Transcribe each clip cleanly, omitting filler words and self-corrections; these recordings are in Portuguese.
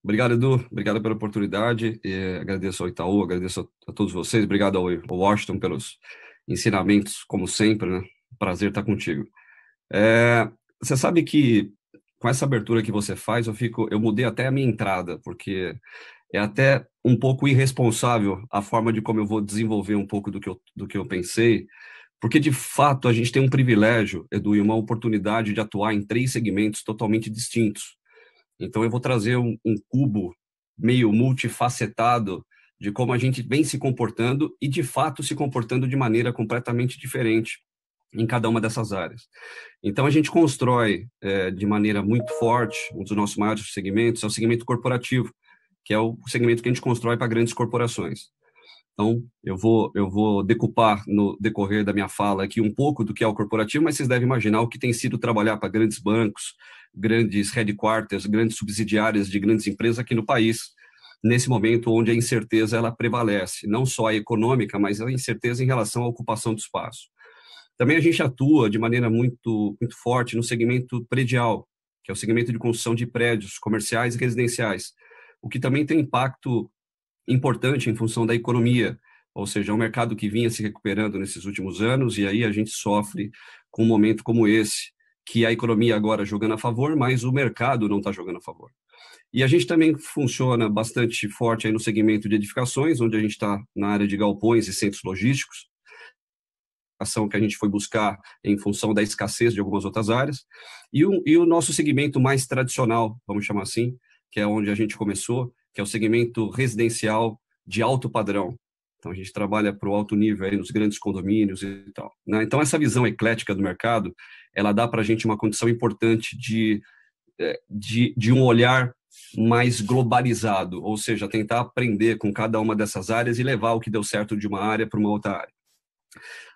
Obrigado, Edu. Obrigado pela oportunidade. Agradeço ao Itaú, agradeço a todos vocês. Obrigado ao Washington pelos ensinamentos, como sempre, né? Prazer estar contigo. Você sabe que com essa abertura que você faz, eu mudei até a minha entrada, porque é até um pouco irresponsável a forma de como eu vou desenvolver um pouco do que eu pensei, porque de fato a gente tem um privilégio, Edu, e uma oportunidade de atuar em três segmentos totalmente distintos. Então, eu vou trazer um cubo meio multifacetado de como a gente vem se comportando e, de fato, se comportando de maneira completamente diferente em cada uma dessas áreas. Então, a gente constrói de maneira muito forte, um dos nossos maiores segmentos é o segmento corporativo, que é o segmento que a gente constrói para grandes corporações. Então, eu vou decupar no decorrer da minha fala aqui um pouco do que é o corporativo, mas vocês devem imaginar o que tem sido trabalhar para grandes bancos, grandes headquarters, grandes subsidiárias de grandes empresas aqui no país, nesse momento onde a incerteza ela prevalece, não só a econômica, mas a incerteza em relação à ocupação do espaço. Também a gente atua de maneira muito forte no segmento predial, que é o segmento de construção de prédios comerciais e residenciais, o que também tem impacto importante em função da economia, ou seja, é um mercado que vinha se recuperando nesses últimos anos, e aí a gente sofre com um momento como esse, que a economia agora jogando a favor, mas o mercado não está jogando a favor. E a gente também funciona bastante forte aí no segmento de edificações, onde a gente está na área de galpões e centros logísticos, ação que a gente foi buscar em função da escassez de algumas outras áreas, e o nosso segmento mais tradicional, vamos chamar assim, que é onde a gente começou, que é o segmento residencial de alto padrão. Então, a gente trabalha para o alto nível aí nos grandes condomínios e tal, né? Então, essa visão eclética do mercado, ela dá para a gente uma condição importante de um olhar mais globalizado, ou seja, tentar aprender com cada uma dessas áreas e levar o que deu certo de uma área para uma outra área.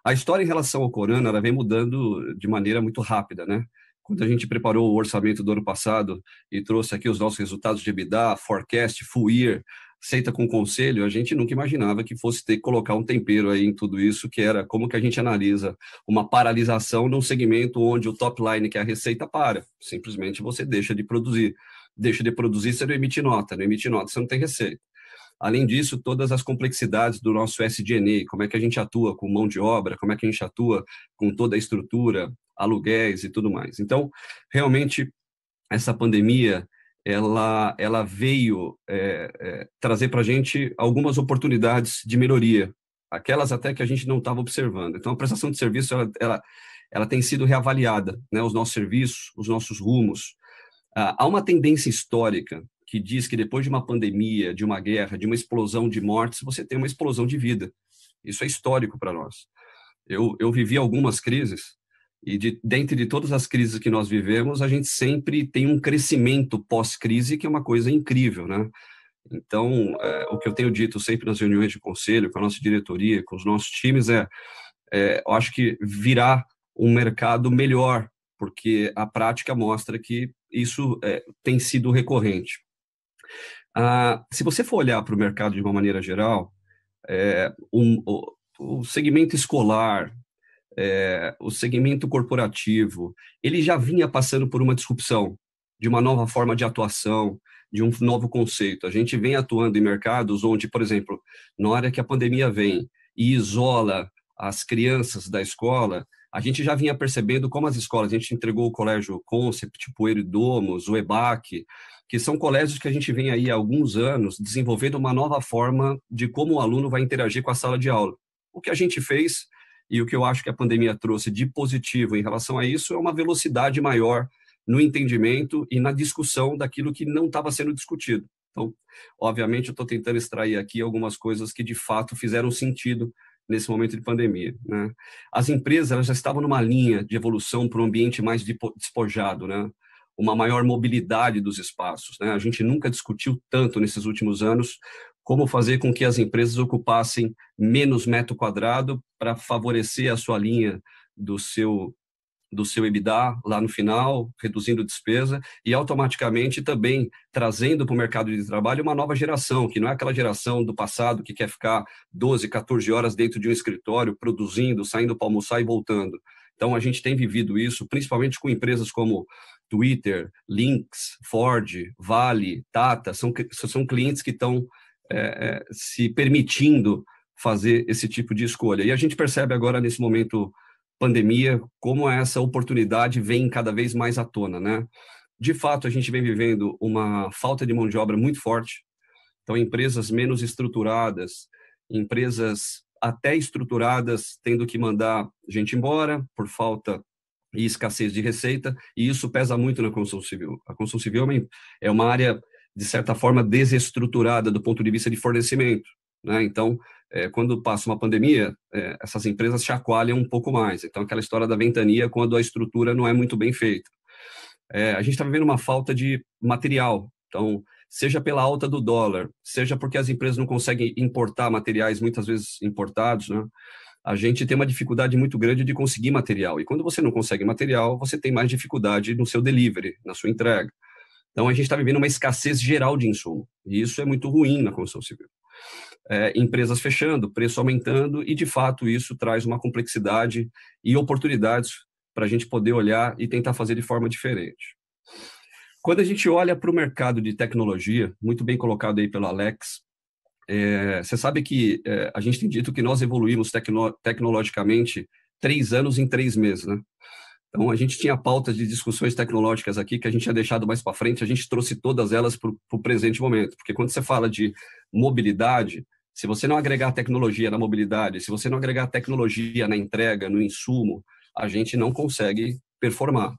A história em relação ao Corona, ela vem mudando de maneira muito rápida, né? Quando a gente preparou o orçamento do ano passado e trouxe aqui os nossos resultados de EBITDA, forecast, full year, aceita com conselho, a gente nunca imaginava que fosse ter que colocar um tempero aí em tudo isso, que era como que a gente analisa uma paralisação num segmento onde o top line, que é a receita, para. Simplesmente você deixa de produzir. Deixa de produzir, você não emite nota. Não emite nota, você não tem receita. Além disso, todas as complexidades do nosso SG&A, como é que a gente atua com mão de obra, como é que a gente atua com toda a estrutura, aluguéis e tudo mais. Então, realmente, essa pandemia, ela veio trazer para a gente algumas oportunidades de melhoria, aquelas até que a gente não estava observando. Então, a prestação de serviço, ela tem sido reavaliada, né? Os nossos serviços, os nossos rumos. Há uma tendência histórica que diz que depois de uma pandemia, de uma guerra, de uma explosão de mortes, você tem uma explosão de vida. Isso é histórico para nós. Eu vivi algumas crises, e dentre de todas as crises que nós vivemos, a gente sempre tem um crescimento pós-crise, que é uma coisa incrível, né? Então, o que eu tenho dito sempre nas reuniões de conselho, com a nossa diretoria, com os nossos times, eu acho que virá um mercado melhor, porque a prática mostra que isso tem sido recorrente. Se você for olhar para o mercado de uma maneira geral, o segmento escolar, o segmento corporativo, ele já vinha passando por uma disrupção, de uma nova forma de atuação, de um novo conceito. A gente vem atuando em mercados onde, por exemplo, na hora que a pandemia vem e isola as crianças da escola, a gente já vinha percebendo como as escolas, a gente entregou o colégio Concept, Poeiro e Domus, o EBAC, que são colégios que a gente vem aí há alguns anos desenvolvendo uma nova forma de como o aluno vai interagir com a sala de aula. O que a gente fez e o que eu acho que a pandemia trouxe de positivo em relação a isso é uma velocidade maior no entendimento e na discussão daquilo que não estava sendo discutido. Então, obviamente, eu estou tentando extrair aqui algumas coisas que de fato fizeram sentido nesse momento de pandemia, né? As empresas elas já estavam numa linha de evolução para um ambiente mais despojado, né? Uma maior mobilidade dos espaços, né? A gente nunca discutiu tanto nesses últimos anos como fazer com que as empresas ocupassem menos metro quadrado para favorecer a sua linha do seu EBITDA lá no final, reduzindo despesa e automaticamente também trazendo para o mercado de trabalho uma nova geração, que não é aquela geração do passado que quer ficar 12, 14 horas dentro de um escritório produzindo, saindo para almoçar e voltando. Então, a gente tem vivido isso, principalmente com empresas como Twitter, Lynx, Ford, Vale, Tata, são clientes que estão se permitindo fazer esse tipo de escolha. E a gente percebe agora, nesse momento pandemia, como essa oportunidade vem cada vez mais à tona, né? De fato, a gente vem vivendo uma falta de mão de obra muito forte. Então, empresas menos estruturadas, empresas até estruturadas, tendo que mandar gente embora por falta e escassez de receita, e isso pesa muito na construção civil. A construção civil é uma área, de certa forma, desestruturada do ponto de vista de fornecimento, né? Então, quando passa uma pandemia, essas empresas chacoalham um pouco mais. Então, aquela história da ventania, quando a estrutura não é muito bem feita. A gente está vivendo uma falta de material. Então, seja pela alta do dólar, seja porque as empresas não conseguem importar materiais, muitas vezes importados, né? A gente tem uma dificuldade muito grande de conseguir material. E quando você não consegue material, você tem mais dificuldade no seu delivery, na sua entrega. Então, a gente está vivendo uma escassez geral de insumo. E isso é muito ruim na construção civil. Empresas fechando, preço aumentando, e, de fato, isso traz uma complexidade e oportunidades para a gente poder olhar e tentar fazer de forma diferente. Quando a gente olha para o mercado de tecnologia, muito bem colocado aí pelo Alex, você sabe que a gente tem dito que nós evoluímos tecnologicamente 3 anos em 3 meses, né? Então, a gente tinha pautas de discussões tecnológicas aqui que a gente tinha deixado mais para frente, a gente trouxe todas elas para o presente momento. Porque quando você fala de mobilidade, se você não agregar tecnologia na mobilidade, se você não agregar tecnologia na entrega, no insumo, a gente não consegue performar.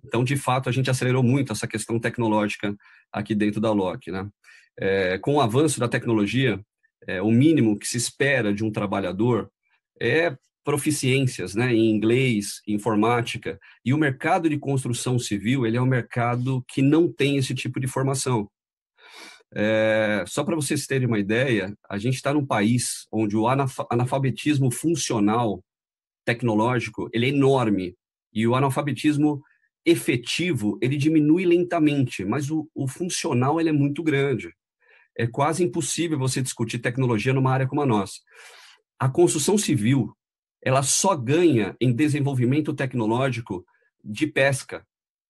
Então, de fato, a gente acelerou muito essa questão tecnológica aqui dentro da Loki, né? Com o avanço da tecnologia, o mínimo que se espera de um trabalhador é proficiências, né, em inglês, informática, e o mercado de construção civil, ele é um mercado que não tem esse tipo de formação. Só para vocês terem uma ideia, a gente está num país onde o analfabetismo funcional tecnológico, ele é enorme, e o analfabetismo efetivo, ele diminui lentamente, mas o funcional, ele é muito grande. É quase impossível você discutir tecnologia numa área como a nossa. A construção civil, ela só ganha em desenvolvimento tecnológico de pesca.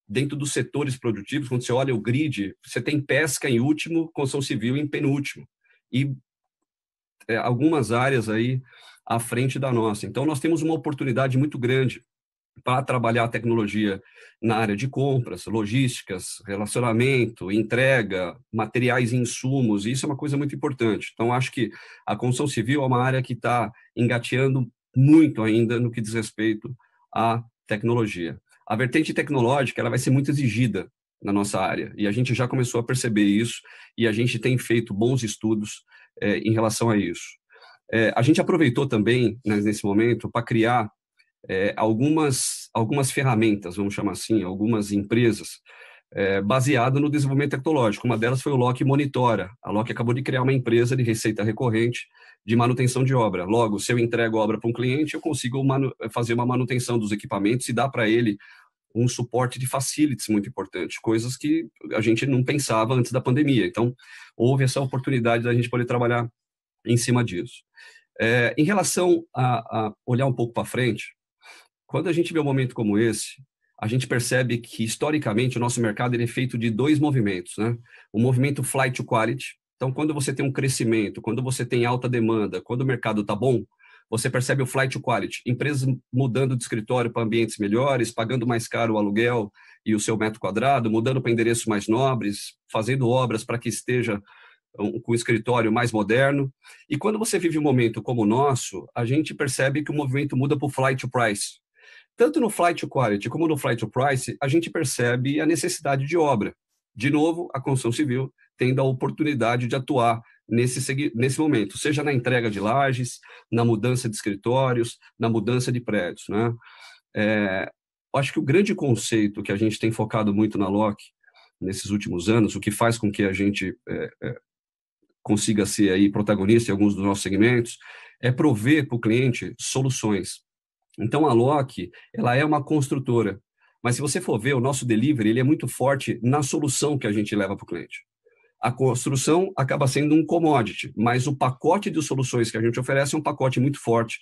Dentro dos setores produtivos, quando você olha o grid, você tem pesca em último, construção civil em penúltimo. E algumas áreas aí à frente da nossa. Então, nós temos uma oportunidade muito grande para trabalhar a tecnologia na área de compras, logísticas, relacionamento, entrega, materiais e insumos, e isso é uma coisa muito importante. Então, acho que a construção civil é uma área que está engateando muito ainda no que diz respeito à tecnologia. A vertente tecnológica, ela vai ser muito exigida na nossa área, e a gente já começou a perceber isso, e a gente tem feito bons estudos em relação a isso. A gente aproveitou também, né, nesse momento, para criar algumas ferramentas, vamos chamar assim, algumas empresas, baseado no desenvolvimento tecnológico. Uma delas foi o Loki Monitora. A Loki acabou de criar uma empresa de receita recorrente de manutenção de obra. Logo, se eu entrego obra para um cliente, eu consigo fazer uma manutenção dos equipamentos e dar para ele um suporte de facilities muito importante, coisas que a gente não pensava antes da pandemia. Então, houve essa oportunidade da gente poder trabalhar em cima disso. Em relação a olhar um pouco para frente, quando a gente vê um momento como esse, a gente percebe que, historicamente, o nosso mercado ele é feito de 2 movimentos, né? O movimento flight to quality. Então, quando você tem um crescimento, quando você tem alta demanda, quando o mercado está bom, você percebe o flight to quality. Empresas mudando de escritório para ambientes melhores, pagando mais caro o aluguel e o seu metro quadrado, mudando para endereços mais nobres, fazendo obras para que esteja com o escritório mais moderno. E quando você vive um momento como o nosso, a gente percebe que o movimento muda para o flight to price. Tanto no flight to quality como no flight to price, a gente percebe a necessidade de obra. De novo, a construção civil tendo a oportunidade de atuar nesse momento, seja na entrega de lajes, na mudança de escritórios, na mudança de prédios, né? Acho que o grande conceito que a gente tem focado muito na Loki nesses últimos anos, o que faz com que a gente consiga ser aí protagonista em alguns dos nossos segmentos, é prover para o cliente soluções. Então, a Loki, ela é uma construtora, mas se você for ver, o nosso delivery, ele é muito forte na solução que a gente leva para o cliente. A construção acaba sendo um commodity, mas o pacote de soluções que a gente oferece é um pacote muito forte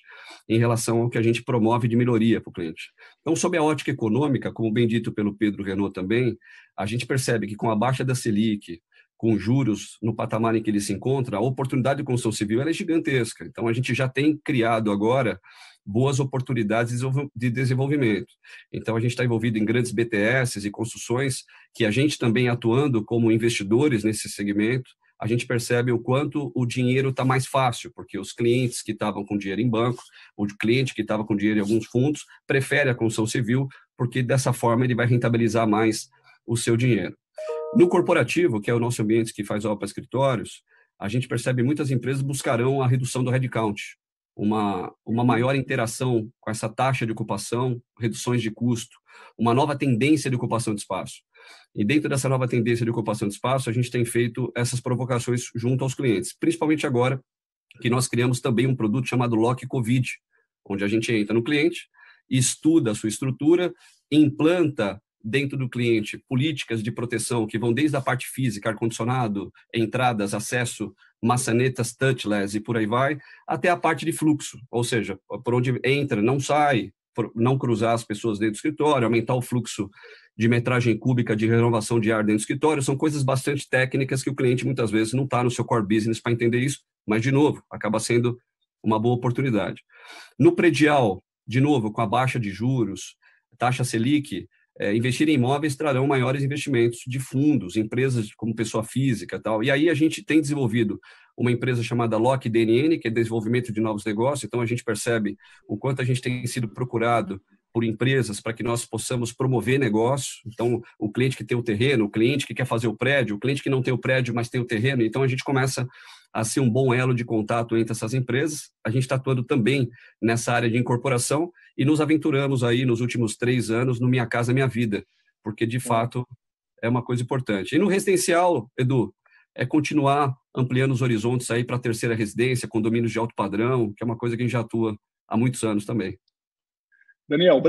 em relação ao que a gente promove de melhoria para o cliente. Então, sob a ótica econômica, como bem dito pelo Pedro Renault também, a gente percebe que com a baixa da Selic, com juros no patamar em que ele se encontra, a oportunidade de construção civil é gigantesca. Então, a gente já tem criado agora boas oportunidades de desenvolvimento. Então, a gente está envolvido em grandes BTS e construções que a gente também atuando como investidores nesse segmento, a gente percebe o quanto o dinheiro está mais fácil, porque os clientes que estavam com dinheiro em banco, o cliente que estava com dinheiro em alguns fundos, prefere a construção civil, porque dessa forma ele vai rentabilizar mais o seu dinheiro. No corporativo, que é o nosso ambiente que faz obra para escritórios, a gente percebe muitas empresas buscarão a redução do headcount, uma maior interação com essa taxa de ocupação, reduções de custo, uma nova tendência de ocupação de espaço. E dentro dessa nova tendência de ocupação de espaço, a gente tem feito essas provocações junto aos clientes, principalmente agora que nós criamos também um produto chamado Lock Covid, onde a gente entra no cliente, estuda a sua estrutura, implanta dentro do cliente políticas de proteção que vão desde a parte física, ar-condicionado, entradas, acesso, maçanetas touchless e por aí vai, até a parte de fluxo, ou seja, por onde entra, não sai, não cruzar as pessoas dentro do escritório, aumentar o fluxo de metragem cúbica de renovação de ar dentro do escritório, são coisas bastante técnicas que o cliente muitas vezes não está no seu core business para entender isso, mas, de novo, acaba sendo uma boa oportunidade. No predial, de novo, com a baixa de juros, taxa Selic, investir em imóveis trarão maiores investimentos de fundos, empresas como pessoa física e tal. E aí a gente tem desenvolvido uma empresa chamada Lock DNN, que é desenvolvimento de novos negócios. Então a gente percebe o quanto a gente tem sido procurado por empresas para que nós possamos promover negócio. Então, o cliente que tem o terreno, o cliente que quer fazer o prédio, o cliente que não tem o prédio, mas tem o terreno. Então, a gente começa a ser um bom elo de contato entre essas empresas. A gente está atuando também nessa área de incorporação e nos aventuramos aí nos últimos 3 anos no Minha Casa Minha Vida, porque, de fato, é uma coisa importante. E no residencial, Edu, é continuar ampliando os horizontes aí para a terceira residência, condomínios de alto padrão, que é uma coisa que a gente já atua há muitos anos também. Daniel,